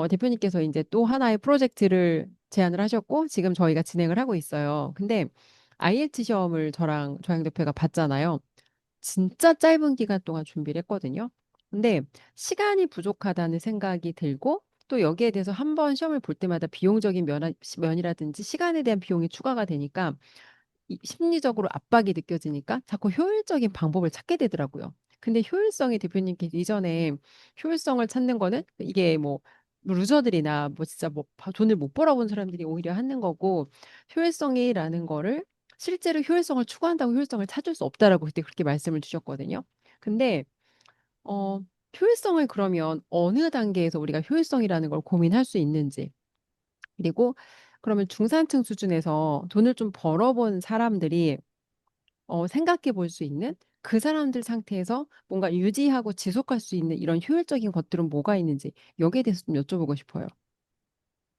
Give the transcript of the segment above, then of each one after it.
대표님께서 이제 또 하나의 프로젝트를 제안을 하셨고, 지금 저희가 진행을 하고 있어요. 근데 IELTS 시험을 저랑 조양 대표가 봤잖아요. 진짜 짧은 기간 동안 준비를 했거든요. 근데 시간이 부족하다는 생각이 들고, 또 여기에 대해서 한 번 시험을 볼 때마다 비용적인 면이라든지 시간에 대한 비용이 추가가 되니까 심리적으로 압박이 느껴지니까 자꾸 효율적인 방법을 찾게 되더라고요. 근데 효율성이 대표님께 이전에 효율성을 찾는 거는 이게 뭐 루저들이나 뭐 진짜 뭐 돈을 못 벌어본 사람들이 오히려 하는 거고, 효율성이라는 거를 실제로 효율성을 추구한다고 효율성을 찾을 수 없다라고 그때 그렇게 말씀을 주셨거든요. 근데 어 효율성을 그러면 어느 단계에서 우리가 효율성이라는 걸 고민할 수 있는지, 그리고 그러면 중산층 수준에서 돈을 좀 벌어본 사람들이 생각해 볼 수 있는 그 사람들 상태에서 뭔가 유지하고 지속할 수 있는 이런 효율적인 것들은 뭐가 있는지 여기에 대해서 좀 여쭤보고 싶어요.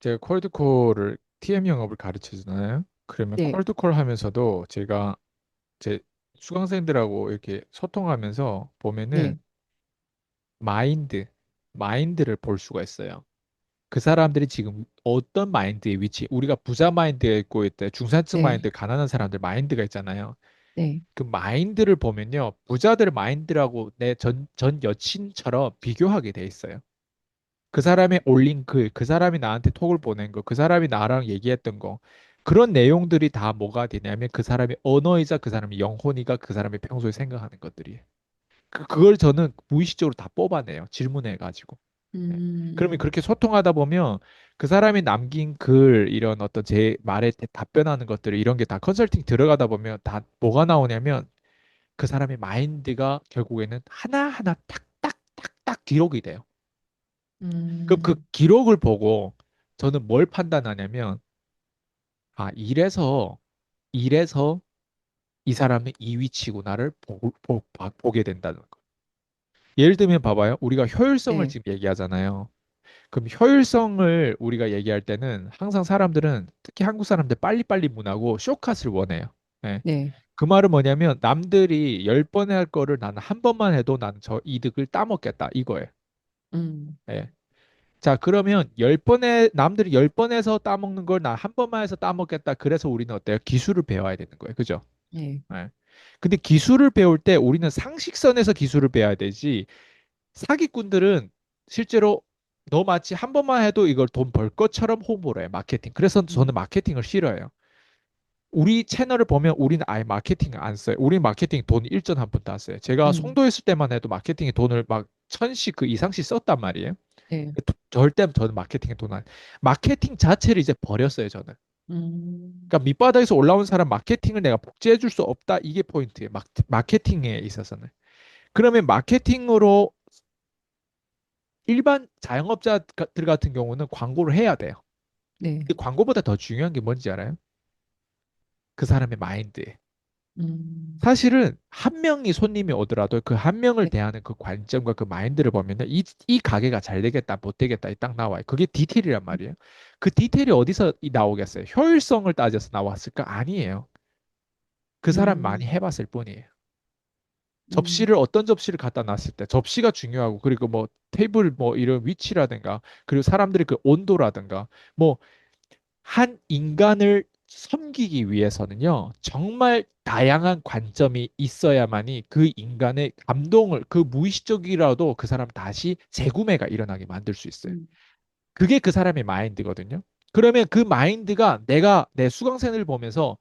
제가 콜드콜을 TM 영업을 가르쳐 주잖아요. 그러면 네, 콜드콜 하면서도 제가 제 수강생들하고 이렇게 소통하면서 보면은 네, 마인드, 마인드를 볼 수가 있어요. 그 사람들이 지금 어떤 마인드의 위치, 우리가 부자 마인드가 있고 있대, 중산층 네, 마인드, 가난한 사람들 마인드가 있잖아요. 네, 그 마인드를 보면요, 부자들 마인드라고 내 전 여친처럼 비교하게 돼 있어요. 그 사람의 올린 글, 그 사람이 나한테 톡을 보낸 거, 그 사람이 나랑 얘기했던 거, 그런 내용들이 다 뭐가 되냐면 그 사람의 언어이자 그 사람의 영혼이가 그 사람이 평소에 생각하는 것들이에요. 그걸 저는 무의식적으로 다 뽑아내요. 질문해가지고. 네. 그러면 음, 그렇게 소통하다 보면 그 사람이 남긴 글, 이런 어떤 제 말에 답변하는 것들, 이런 게 다 컨설팅 들어가다 보면 다 뭐가 나오냐면 그 사람의 마인드가 결국에는 하나하나 탁탁탁탁 기록이 돼요. 그럼 그 음, 기록을 보고 저는 뭘 판단하냐면, 아, 이래서 이 사람은 이 위치구나를 보게 된다는 거. 예를 들면 봐봐요. 우리가 효율성을 네, 지금 얘기하잖아요. 그럼 효율성을 우리가 얘기할 때는 항상 사람들은, 특히 한국 사람들, 빨리빨리 문하고 쇼컷을 원해요. 예. 네, 그 말은 뭐냐면 남들이 10번에 할 거를 나는 한 번만 해도 나는 저 이득을 따먹겠다 이거예요. 음, 예. 자, 그러면 남들이 10번에서 따먹는 걸 나 한 번만 해서 따먹겠다. 그래서 우리는 어때요? 기술을 배워야 되는 거예요. 그죠? 네, 예. 근데 기술을 배울 때 우리는 상식선에서 기술을 배워야 되지, 사기꾼들은 실제로 너 마치 한 번만 해도 이걸 돈 벌 것처럼 홍보를 해요. 마케팅. 그래서 저는 음, 마케팅을 싫어해요. 우리 채널을 보면 우리는 아예 마케팅을 안 써요. 우리 마케팅 돈 일전 한 푼도 안 써요. 제가 음, 송도에 있을 때만 해도 마케팅에 돈을 막 천씩 그 이상씩 썼단 말이에요. 네, 절대 저는 마케팅에 돈 안, 마케팅 자체를 이제 버렸어요, 저는. 음, 그러니까 밑바닥에서 올라온 사람 마케팅을 내가 복제해 줄 수 없다. 이게 포인트예요. 마케팅에 있어서는. 그러면 마케팅으로 일반 자영업자들 같은 경우는 광고를 해야 돼요. 네, 근데 광고보다 더 중요한 게 뭔지 알아요? 그 사람의 마인드에. 음, 사실은 한 명이 손님이 오더라도 그 한 명을 네, 대하는 그 관점과 그 마인드를 보면 이 가게가 잘 되겠다, 못 되겠다, 이 딱 나와요. 그게 디테일이란 말이에요. 그 디테일이 어디서 나오겠어요? 효율성을 따져서 나왔을까? 아니에요. 그 사람 많이 음, 해봤을 뿐이에요. 음, 접시를 어떤 접시를 갖다 놨을 때 접시가 중요하고, 그리고 뭐 테이블 뭐 이런 위치라든가, 그리고 사람들의 그 온도라든가, 뭐 한 인간을 섬기기 위해서는요, 정말 다양한 관점이 있어야만이 그 인간의 감동을, 그 무의식적이라도 그 사람 다시 재구매가 일어나게 만들 수 있어요. 음, 그게 그 사람의 마인드거든요. 그러면 그 마인드가 내가 내 수강생을 보면서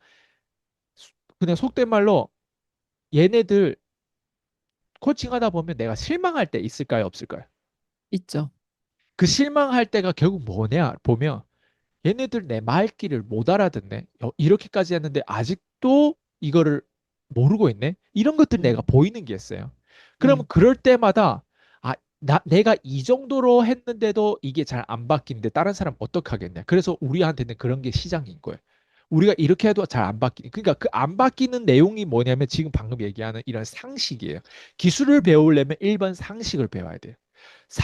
그냥 속된 말로, 얘네들 코칭하다 보면 내가 실망할 때 있을까요, 없을까요? 있죠. 그 실망할 때가 결국 뭐냐 보면, 얘네들 내 말귀를 못 알아듣네. 이렇게까지 했는데 아직도 이거를 모르고 있네. 이런 것들 내가 음, 보이는 게 있어요. 그러면 네, 그럴 때마다, 아, 내가 이 정도로 했는데도 이게 잘 안 바뀌는데 다른 사람 어떡 하겠냐. 그래서 우리한테는 그런 게 시장인 거예요. 우리가 이렇게 해도 잘 안 바뀌는. 그러니까 그 안 바뀌는 내용이 뭐냐면 지금 방금 얘기하는 이런 상식이에요. 기술을 음, 배우려면 일반 상식을 배워야 돼요.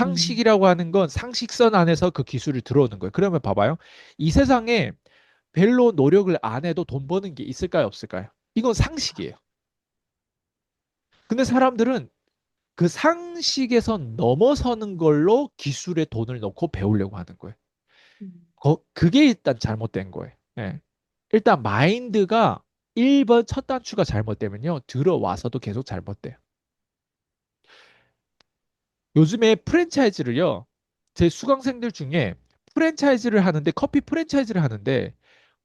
음, 상식이라고 하는 건 상식선 안에서 그 기술을 들어오는 거예요. 그러면 봐봐요. 이 세상에 별로 노력을 안 해도 돈 버는 게 있을까요, 없을까요? 이건 상식이에요. 근데 사람들은 그 상식에서 넘어서는 걸로 기술에 돈을 넣고 배우려고 하는 거예요. 음. 그게 일단 잘못된 거예요. 예. 일단 마인드가 1번 첫 단추가 잘못되면요. 들어와서도 계속 잘못돼요. 요즘에 프랜차이즈를요. 제 수강생들 중에 프랜차이즈를 하는데 커피 프랜차이즈를 하는데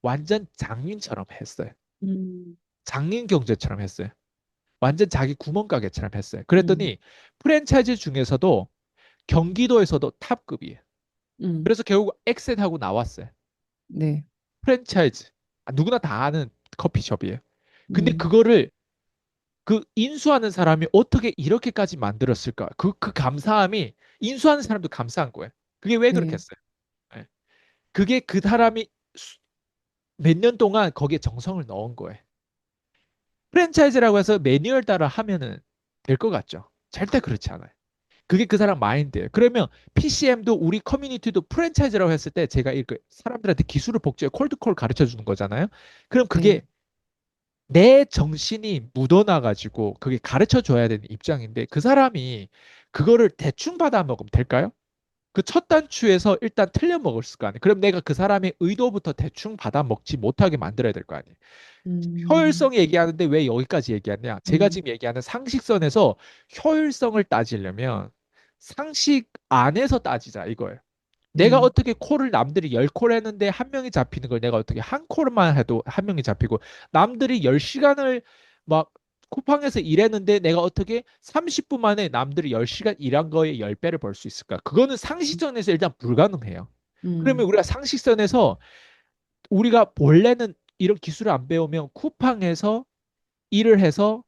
완전 장인처럼 했어요. 음. 장인 경제처럼 했어요. 완전 자기 구멍가게처럼 했어요. 음. 그랬더니 프랜차이즈 중에서도 경기도에서도 탑급이에요. 음. 그래서 결국 엑센하고 나왔어요. 네. 프랜차이즈. 누구나 다 아는 커피숍이에요. 근데 음. 그거를 그 인수하는 사람이 어떻게 이렇게까지 만들었을까? 그 감사함이 인수하는 사람도 감사한 거예요. 그게 왜 그렇게 네. 했어요? 예. 그게 그 사람이 몇 년 동안 거기에 정성을 넣은 거예요. 프랜차이즈라고 해서 매뉴얼 따라 하면은 될 것 같죠? 절대 그렇지 않아요. 그게 그 사람 마인드예요. 그러면 PCM도 우리 커뮤니티도 프랜차이즈라고 했을 때 제가 이렇게 사람들한테 기술을 복제해 콜드콜 가르쳐 주는 거잖아요. 그럼 네. 그게 내 정신이 묻어나가지고 그게 가르쳐 줘야 되는 입장인데 그 사람이 그거를 대충 받아 먹으면 될까요? 그 첫 단추에서 일단 틀려 먹을 거 아니에요. 그럼 내가 그 사람의 의도부터 대충 받아 먹지 못하게 만들어야 될 거 아니에요. 음. 효율성 얘기하는데 왜 여기까지 얘기하냐? 제가 음. 지금 얘기하는 상식선에서 효율성을 따지려면 상식 안에서 따지자 이거예요. 내가 음. 어떻게 콜을 남들이 10콜 했는데 한 명이 잡히는 걸 내가 어떻게 한 콜만 해도 한 명이 잡히고 남들이 10시간을 막 쿠팡에서 일했는데 내가 어떻게 30분 만에 남들이 10시간 일한 거에 10배를 벌 수 있을까? 그거는 상식선에서 일단 불가능해요. 그러면 음. 우리가 상식선에서 우리가 본래는 이런 기술을 안 배우면 쿠팡에서 일을 해서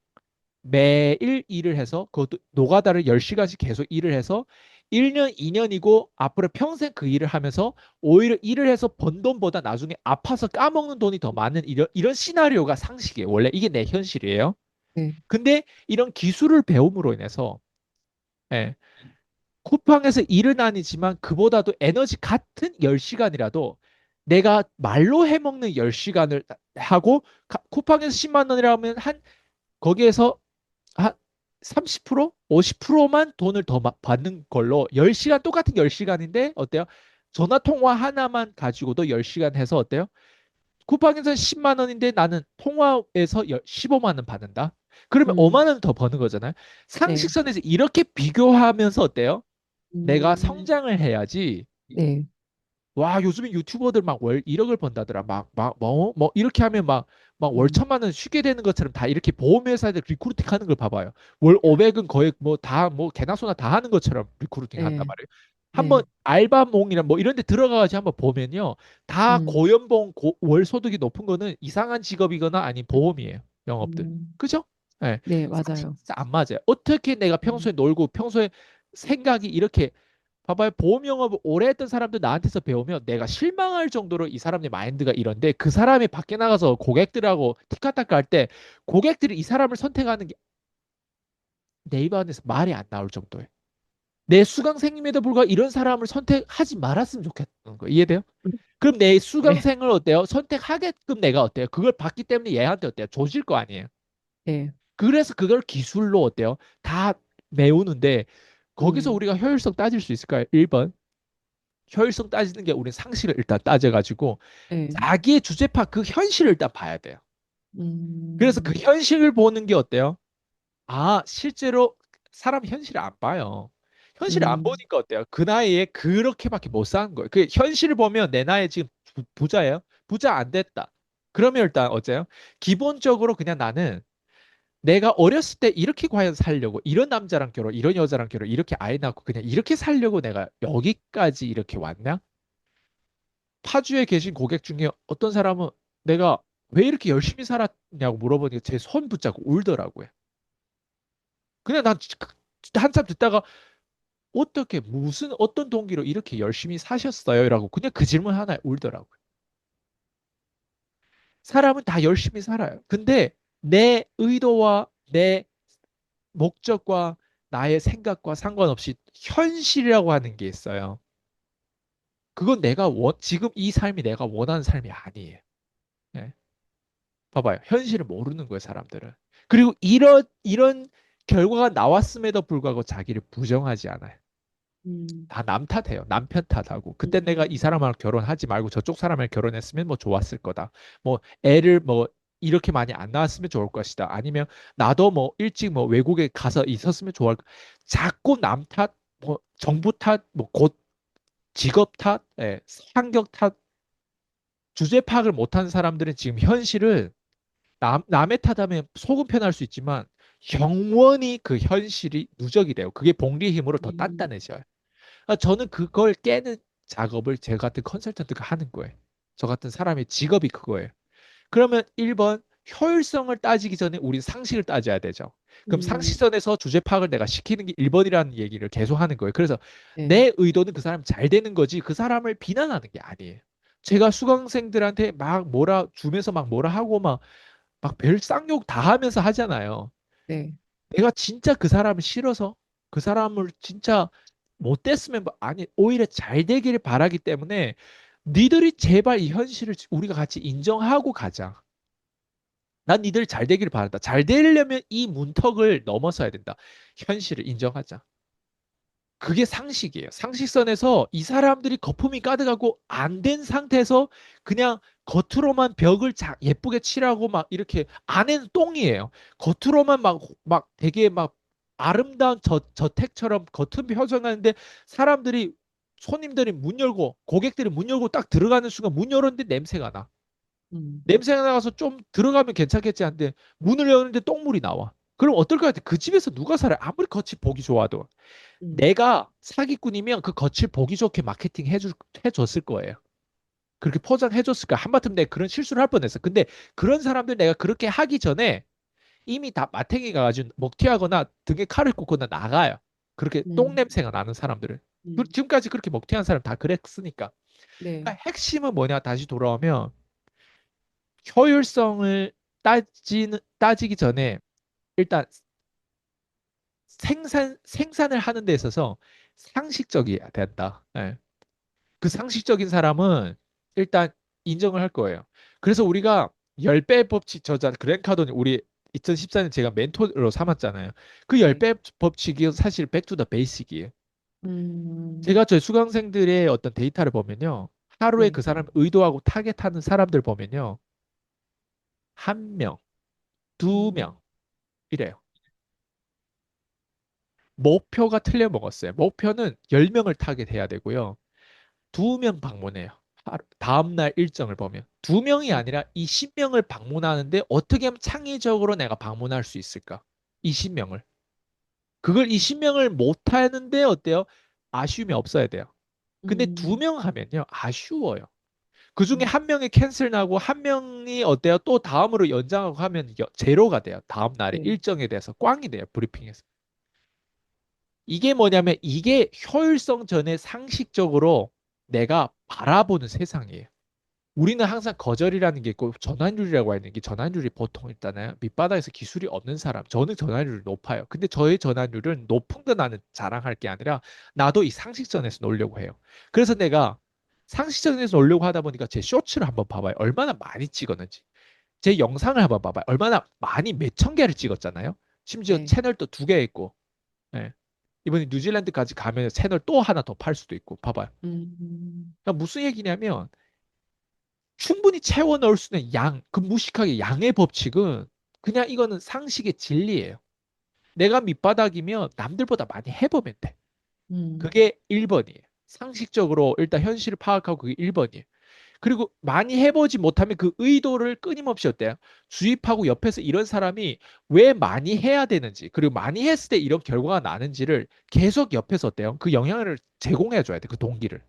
매일 일을 해서 그것도 노가다를 10시간씩 계속 일을 해서 1년, 2년이고 앞으로 평생 그 일을 하면서 오히려 일을 해서 번 돈보다 나중에 아파서 까먹는 돈이 더 많은 이런 시나리오가 상식이에요. 원래 이게 내 현실이에요. 네. 근데 이런 기술을 배움으로 인해서 예, 쿠팡에서 일은 아니지만 그보다도 에너지 같은 10시간이라도 내가 말로 해먹는 10시간을 하고 쿠팡에서 10만 원이라면 한 거기에서 한 30%? 50%만 돈을 더 받는 걸로 10시간 똑같은 10시간인데 어때요? 전화 통화 하나만 가지고도 10시간 해서 어때요? 쿠팡에서 10만 원인데 나는 통화에서 15만 원 받는다. 그러면 음. 5만 원 더 버는 거잖아요. 네. 상식선에서 이렇게 비교하면서 어때요? 내가 음. 성장을 해야지. 네. 와, 요즘에 유튜버들 막 월 1억을 번다더라. 뭐, 이렇게 하면 막 월 음. 천만 원 쉽게 되는 것처럼 다 이렇게 보험회사들 리크루팅 하는 걸 봐봐요. 월 500은 거의 뭐 다 뭐 개나 소나 다 하는 것처럼 리크루팅 한단 네. 말이에요. 한번 네. 알바몽이나 뭐 이런 데 들어가가지고 한번 보면요. 다 음. 고연봉, 월 소득이 높은 거는 이상한 직업이거나 아닌 보험이에요. 영업들. 음. 그죠? 예. 네, 사실 맞아요. 진짜 안 맞아요. 어떻게 내가 음. 평소에 놀고 평소에 생각이 이렇게 봐봐요. 보험 영업을 오래 했던 사람들 나한테서 배우면 내가 실망할 정도로 이 사람의 마인드가 이런데 그 사람이 밖에 나가서 고객들하고 티카타카 할 때 고객들이 이 사람을 선택하는 게 내 입 안에서 말이 안 나올 정도예요. 내 수강생님에도 불구하고 이런 사람을 선택하지 말았으면 좋겠는 거 이해돼요? 그럼 내 네. 수강생을 어때요? 선택하게끔 내가 어때요? 그걸 받기 때문에 얘한테 어때요? 조질 거 아니에요. 네. 그래서 그걸 기술로 어때요? 다 메우는데 거기서 음. 우리가 효율성 따질 수 있을까요? 1번 효율성 따지는 게 우리 상식을 일단 따져가지고 네. 자기의 주제파 그 현실을 일단 봐야 돼요. 그래서 그 음. 현실을 보는 게 어때요? 아, 실제로 사람 현실을 안 봐요. 현실을 안 음. 보니까 어때요? 그 나이에 그렇게밖에 못 사는 거예요. 그 현실을 보면 내 나이에 지금 부자예요? 부자 안 됐다. 그러면 일단 어째요? 기본적으로 그냥 나는 내가 어렸을 때 이렇게 과연 살려고 이런 남자랑 결혼, 이런 여자랑 결혼, 이렇게 아이 낳고 그냥 이렇게 살려고 내가 여기까지 이렇게 왔냐? 파주에 계신 고객 중에 어떤 사람은 내가 왜 이렇게 열심히 살았냐고 물어보니까 제 손 붙잡고 울더라고요. 그냥 난 한참 듣다가 어떻게 무슨 어떤 동기로 이렇게 열심히 사셨어요? 라고 그냥 그 질문 하나에 울더라고요. 사람은 다 열심히 살아요. 근데 내 의도와 내 목적과 나의 생각과 상관없이 현실이라고 하는 게 있어요. 그건 지금 이 삶이 내가 원하는 삶이 아니에요. 네. 봐봐요. 현실을 모르는 거예요, 사람들은. 그리고 이런 결과가 나왔음에도 불구하고 자기를 부정하지 않아요. 음, 다 남 탓해요. 남편 탓하고. 그때 내가 이 음, 사람하고 결혼하지 말고 저쪽 사람을 결혼했으면 뭐 좋았을 거다. 뭐 애를 뭐 이렇게 많이 안 낳았으면 좋을 것이다. 아니면 나도 뭐 일찍 뭐 외국에 가서 있었으면 좋을 거. 자꾸 남 탓, 뭐 정부 탓, 뭐 곧 직업 탓, 예, 환경 탓, 주제 파악을 못하는 사람들은 지금 현실을 남의 탓하면 속은 편할 수 있지만 영원히 그 현실이 누적이 돼요. 그게 복리의 힘으로 더 음, 단단해져요. 저는 그걸 깨는 작업을 제 같은 컨설턴트가 하는 거예요. 저 같은 사람의 직업이 그거예요. 그러면 1번 효율성을 따지기 전에 우리 상식을 따져야 되죠. 그럼 음, 상식선에서 주제 파악을 내가 시키는 게 1번이라는 얘기를 계속 하는 거예요. 그래서 네, 내 의도는 그 사람 잘 되는 거지 그 사람을 비난하는 게 아니에요. 제가 수강생들한테 막 뭐라 주면서 막 뭐라 하고 막 별 쌍욕 다 하면서 하잖아요. 네, 내가 진짜 그 사람을 싫어서 그 사람을 진짜 못됐으면 아니 오히려 잘 되기를 바라기 때문에 니들이 제발 이 현실을 우리가 같이 인정하고 가자. 난 니들 잘 되기를 바란다. 잘 되려면 이 문턱을 넘어서야 된다. 현실을 인정하자. 그게 상식이에요. 상식선에서 이 사람들이 거품이 가득하고 안 된 상태에서 그냥 겉으로만 벽을 예쁘게 칠하고 막 이렇게 안에는 똥이에요. 겉으로만 막 되게 막 아름다운 저택처럼 겉은 표정하는데 사람들이 손님들이 문 열고 고객들이 문 열고 딱 들어가는 순간 문 열었는데 냄새가 나. 음, 냄새가 나가서 좀 들어가면 괜찮겠지 한데 문을 여는데 똥물이 나와. 그럼 어떨 것 같아? 그 집에서 누가 살아요? 아무리 겉이 보기 좋아도. 음, 내가 사기꾼이면 그 겉을 보기 좋게 마케팅 해줬을 거예요. 그렇게 포장해줬을 거야. 한바탕 내가 그런 실수를 할 뻔했어. 근데 그런 사람들 내가 그렇게 하기 전에 이미 다 마탱이 가가지고 먹튀하거나 등에 칼을 꽂거나 나가요. 그렇게 똥 음, 냄새가 나는 사람들은. 음, 지금까지 그렇게 먹튀한 사람 다 그랬으니까. 네, 그러니까 핵심은 뭐냐? 다시 돌아오면 효율성을 따지기 전에 일단 생산을 하는 데 있어서 상식적이어야 된다. 예. 그 상식적인 사람은 일단 인정을 할 거예요. 그래서 우리가 10배 법칙 저자 그랜 카도니 우리 2014년 제가 멘토로 삼았잖아요. 그 네, 10배 법칙이 사실 백투 더 베이식이에요. 음, 제가 저희 수강생들의 어떤 데이터를 보면요. 하루에 네, 그 사람 의도하고 타겟하는 사람들 보면요. 한 명, 두 음, 명 이래요. 목표가 틀려 먹었어요. 목표는 10명을 타겟해야 되고요. 2명 방문해요. 다음날 일정을 보면. 2명이 음, 아니라 20명을 방문하는데 어떻게 하면 창의적으로 내가 방문할 수 있을까? 20명을. 그걸 20명을 못 하는데 어때요? 아쉬움이 없어야 돼요. 근데 두 음, 명 하면요. 아쉬워요. 그 중에 음, 한 명이 캔슬 나고 한 명이 어때요? 또 다음으로 연장하고 하면 제로가 돼요. 다음 날에 네, 일정에 대해서 꽝이 돼요. 브리핑에서. 이게 뭐냐면 이게 효율성 전에 상식적으로 내가 바라보는 세상이에요. 우리는 항상 거절이라는 게 있고 전환율이라고 하는 게 전환율이 보통 있잖아요. 밑바닥에서 기술이 없는 사람. 저는 전환율이 높아요. 근데 저의 전환율은 높은 거 나는 자랑할 게 아니라 나도 이 상식선에서 놀려고 해요. 그래서 내가 상식선에서 놀려고 하다 보니까 제 쇼츠를 한번 봐봐요. 얼마나 많이 찍었는지. 제 영상을 한번 봐봐요. 얼마나 많이 몇 천 개를 찍었잖아요. 심지어 네, 채널도 2개 있고. 예. 이번에 뉴질랜드까지 가면 채널 또 하나 더 팔 수도 있고. 봐봐요. 음, 그러니까 무슨 얘기냐면 충분히 채워 넣을 수 있는 그 무식하게 양의 법칙은 그냥 이거는 상식의 진리예요. 내가 밑바닥이면 남들보다 많이 해보면 돼. 음, 그게 1번이에요. 상식적으로 일단 현실을 파악하고 그게 1번이에요. 그리고 많이 해보지 못하면 그 의도를 끊임없이 어때요? 주입하고 옆에서 이런 사람이 왜 많이 해야 되는지, 그리고 많이 했을 때 이런 결과가 나는지를 계속 옆에서 어때요? 그 영향을 제공해 줘야 돼. 그 동기를.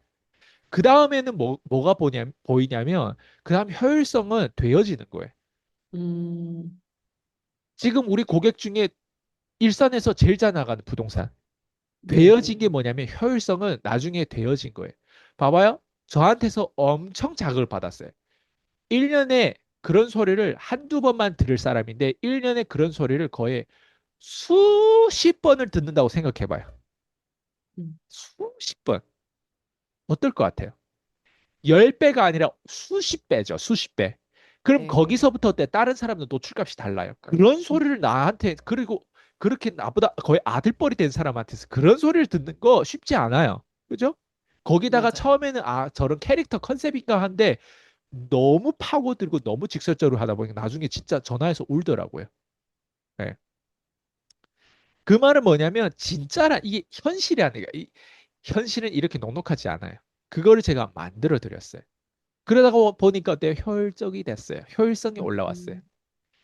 그 다음에는 뭐가 보이냐면, 그 다음 효율성은 되어지는 거예요. 음, 지금 우리 고객 중에 일산에서 제일 잘 나가는 부동산. 네, 되어진 게 뭐냐면 효율성은 나중에 되어진 거예요. 봐봐요. 저한테서 엄청 자극을 받았어요. 1년에 그런 소리를 한두 번만 들을 사람인데 1년에 그런 소리를 거의 수십 번을 듣는다고 생각해봐요. 음, 수십 번. 어떨 것 같아요? 10배가 아니라 수십 배죠. 수십 배. 그럼 네, 거기서부터 다른 사람들 노출값이 달라요. 그런 음, 소리를 나한테 그리고 그렇게 나보다 거의 아들뻘이 된 사람한테서 그런 소리를 듣는 거 쉽지 않아요. 그죠? 거기다가 맞아요. 처음에는 아, 저런 캐릭터 컨셉인가 한데 너무 파고들고 너무 직설적으로 하다 보니까 나중에 진짜 전화해서 울더라고요. 네. 그 말은 뭐냐면 진짜라 이게 현실이 아니라 이 현실은 이렇게 넉넉하지 않아요. 그거를 제가 만들어 드렸어요. 그러다가 보니까 어때요? 효율적이 됐어요. 효율성이 올라왔어요. 음,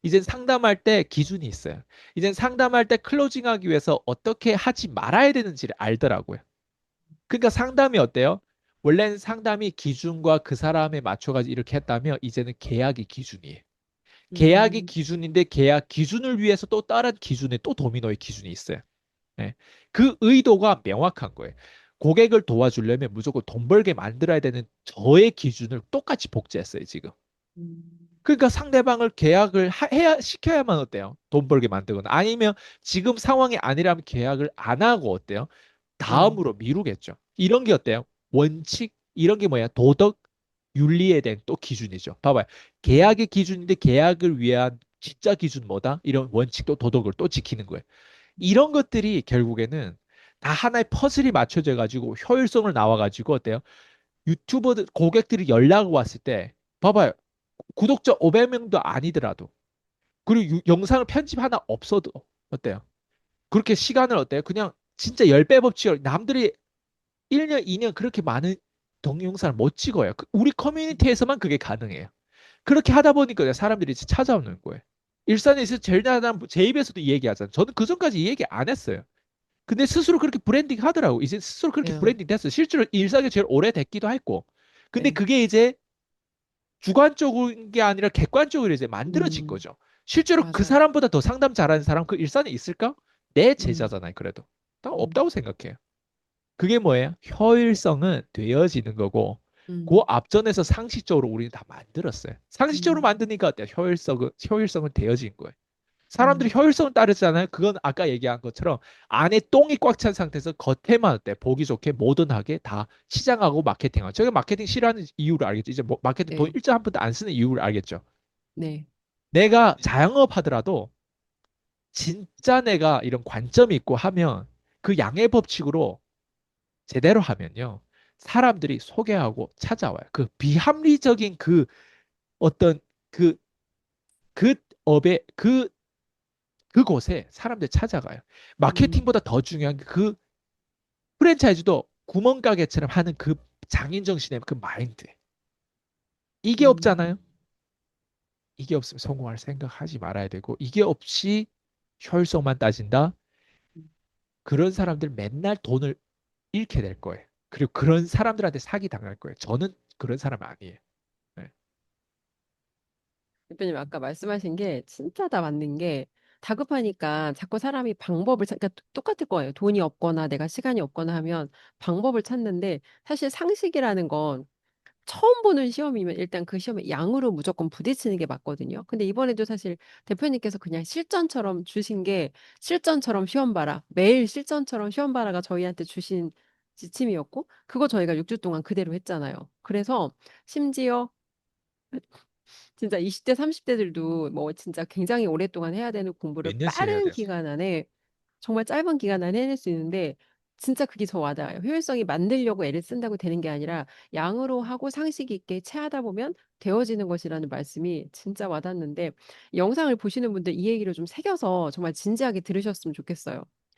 이젠 상담할 때 기준이 있어요. 이젠 상담할 때 클로징하기 위해서 어떻게 하지 말아야 되는지를 알더라고요. 그러니까 상담이 어때요? 원래는 상담이 기준과 그 사람에 맞춰가지고 이렇게 했다면 이제는 계약이 기준이에요. 계약이 음, 기준인데 계약 기준을 위해서 또 다른 기준에 또 도미노의 기준이 있어요. 네. 그 의도가 명확한 거예요. 고객을 도와주려면 무조건 돈 벌게 만들어야 되는 저의 기준을 똑같이 복제했어요, 지금. 음, 그러니까 상대방을 계약을 해야 시켜야만 어때요? 돈 벌게 만들거나 아니면 지금 상황이 아니라면 계약을 안 하고 어때요? 네. 다음으로 미루겠죠. 이런 게 어때요? 원칙 이런 게 뭐야? 도덕 윤리에 대한 또 기준이죠. 봐봐요. 음, 계약의 기준인데 계약을 위한 진짜 기준 뭐다? 이런 원칙도 도덕을 또 지키는 거예요. 이런 것들이 결국에는 다 하나의 퍼즐이 맞춰져 가지고 효율성을 나와 가지고 어때요? 유튜버들 고객들이 연락 왔을 때 봐봐요. 구독자 500명도 아니더라도 그리고 영상을 편집 하나 없어도 어때요? 그렇게 시간을 어때요? 그냥 진짜 10배 법칙을 남들이 1년, 2년 그렇게 많은 동영상을 못 찍어요. 우리 커뮤니티에서만 그게 가능해요. 그렇게 하다 보니까 사람들이 찾아오는 거예요. 일산에서 제일 나단 제 입에서도 이 얘기하잖아요. 저는 그 전까지 이 얘기 안 했어요. 근데 스스로 그렇게 브랜딩 하더라고. 이제 스스로 그렇게 네. 브랜딩 됐어요. 실제로 일상이 제일 오래됐기도 했고. 근데 네. 그게 이제 주관적인 게 아니라 객관적으로 이제 만들어진 음, 거죠. 실제로 그 맞아요. 사람보다 더 상담 잘하는 사람 그 일산에 있을까? 내 음, 제자잖아요, 그래도. 난 음, 없다고 생각해요. 그게 뭐예요? 효율성은 되어지는 거고, 그 음, 앞전에서 상식적으로 우리는 다 만들었어요. 상식적으로 음, 만드니까 어때요? 효율성은 되어진 거예요. 사람들이 음, 효율성을 따르잖아요. 그건 아까 얘기한 것처럼 안에 똥이 꽉 찬 상태에서 겉에만 어때? 보기 좋게 모던하게 다 시장하고 마케팅하고. 저희가 마케팅 싫어하는 이유를 알겠죠. 이제 뭐 마케팅 돈 네. 일절 한 푼도 안 쓰는 이유를 알겠죠. 네. 내가 자영업 하더라도 진짜 내가 이런 관점이 있고 하면 그 양의 법칙으로 제대로 하면요. 사람들이 소개하고 찾아와요. 그 비합리적인 그 어떤 그, 그 업에 그곳에 사람들이 찾아가요. 음, 마케팅보다 더 중요한 그 프랜차이즈도 구멍가게처럼 하는 그 장인 정신의 그 마인드. 이게 음, 없잖아요. 이게 없으면 성공할 생각하지 말아야 되고 이게 없이 효율성만 따진다. 그런 사람들 맨날 돈을 잃게 될 거예요. 그리고 그런 사람들한테 사기 당할 거예요. 저는 그런 사람 아니에요. 네. 대표님 아까 말씀하신 게 진짜 다 맞는 게 다급하니까 자꾸 사람이 그러니까 똑같을 거예요. 돈이 없거나 내가 시간이 없거나 하면 방법을 찾는데 사실 상식이라는 건 처음 보는 시험이면 일단 그 시험에 양으로 무조건 부딪히는 게 맞거든요. 근데 이번에도 사실 대표님께서 그냥 실전처럼 주신 게 실전처럼 시험 봐라. 매일 실전처럼 시험 봐라가 저희한테 주신 지침이었고 그거 저희가 6주 동안 그대로 했잖아요. 그래서 심지어 진짜 20대, 30대들도 뭐 진짜 굉장히 오랫동안 해야 되는 공부를 몇 년씩 해야 빠른 돼요. 기간 안에 정말 짧은 기간 안에 해낼 수 있는데 진짜 그게 저 와닿아요. 효율성이 만들려고 애를 쓴다고 되는 게 아니라 양으로 하고 상식 있게 채하다 보면 되어지는 것이라는 말씀이 진짜 와닿는데 이 영상을 보시는 분들 이 얘기를 좀 새겨서 정말 진지하게 들으셨으면 좋겠어요.